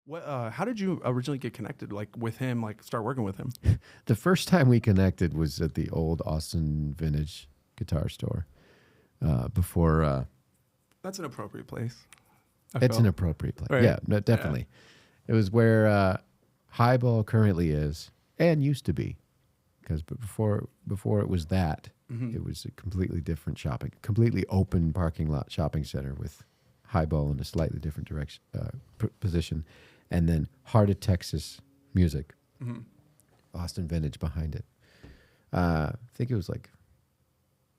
What? How did you originally get connected, like with him, like start working with him? The first time we connected was at the old Austin Vintage guitar store. Before That's an appropriate place. it's an appropriate place. Right. Yeah, no, definitely. It was where Highball currently is and used to be, because before it was that, it was a completely different completely open parking lot shopping center with Highball in a slightly different direction position, and then Heart of Texas Music, Austin Vintage behind it. I think it was like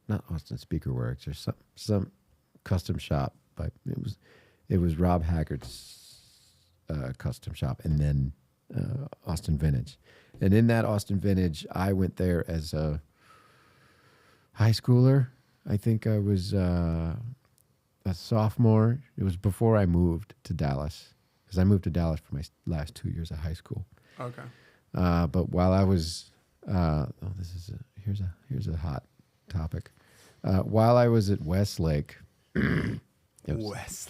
not Austin Speaker Works or some custom shop, but it was Rob Haggard's custom shop, and then Austin Vintage. And in that Austin Vintage, I went there as a high schooler. I think I was a sophomore. It was before I moved to Dallas, because I moved to Dallas for my last 2 years of high school. Okay. But while I was, here's a hot topic. While I was at Westlake, it was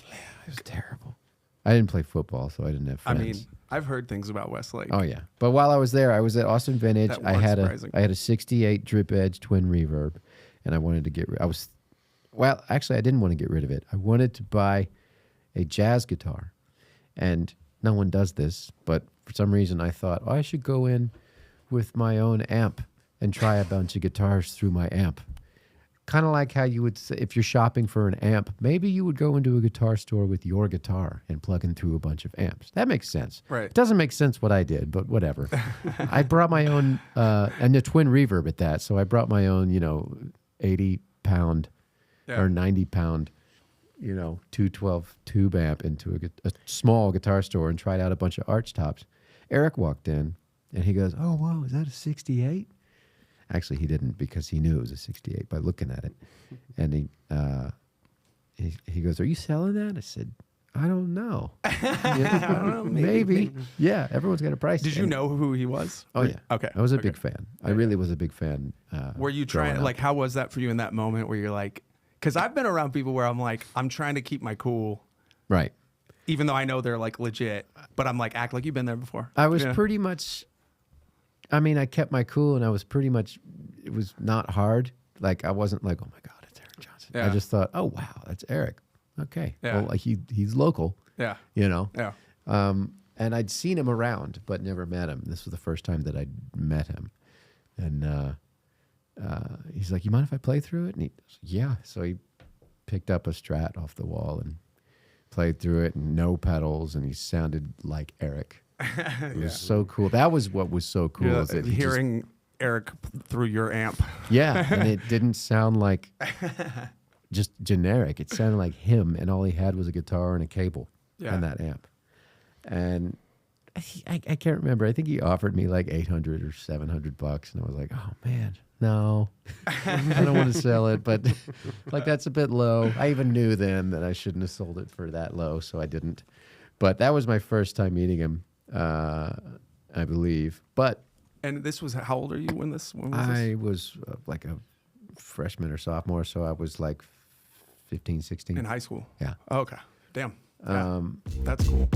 terrible. I didn't play football, so I didn't have friends. I mean, I've heard things about Westlake. Oh yeah, but while I was there, I was at Austin Vintage. That I was had surprising. a 68 drip edge twin reverb, and I wanted to actually I didn't want to get rid of it. I wanted to buy a jazz guitar, and no one does this, but for some reason I thought, I should go in with my own amp and try a bunch of guitars through my amp. Kind of like how you would say, if you're shopping for an amp, maybe you would go into a guitar store with your guitar and plug in through a bunch of amps. That makes sense. Right. It doesn't make sense what I did, but whatever. I brought my own, and a twin reverb at that. So I brought my own, 80-pound or 90-pound, 212 tube amp into a small guitar store and tried out a bunch of arch tops. Eric walked in and he goes, "Oh, wow, is that a 68? Actually, he didn't, because he knew it was a 68 by looking at it. And he goes, "Are you selling that?" I said, "I don't know." I don't know. Maybe. Yeah, everyone's got a price. Did you know who he was? Oh, yeah. Okay. I was a big fan. I really was a big fan. Were you growing trying, up. like, how was that for you in that moment where you're like, because I've been around people where I'm like, I'm trying to keep my cool, Right. even though I know they're like legit, but I'm like, act like you've been there before. I was Yeah. pretty much, I kept my cool, and I was pretty much, it was not hard. Like, I wasn't like, "Oh my God, it's Eric Johnson." Yeah. I just thought, "Oh wow, that's Eric." Okay. Yeah. Well, like he's local, Yeah. Yeah. Yeah. And I'd seen him around, but never met him. This was the first time that I'd met him. And he's like, "You mind if I play through it?" And he goes, "Yeah." So he picked up a Strat off the wall and played through it, and no pedals, and he sounded like Eric. It was so cool. That was what was so cool. Yeah, is that he hearing Eric through your amp. and it didn't sound like just generic. It sounded like him, and all he had was a guitar and a cable and that amp. And I can't remember. I think he offered me like $800 or $700, and I was like, "Oh man, no, I don't want to sell it." But like, that's a bit low. I even knew then that I shouldn't have sold it for that low, so I didn't. But that was my first time meeting him, I believe. But And this was, how old are you when was I this? was like a freshman or sophomore, so I was like 15, 16. In high school. Yeah. Oh, okay. Damn. Yeah. That's cool.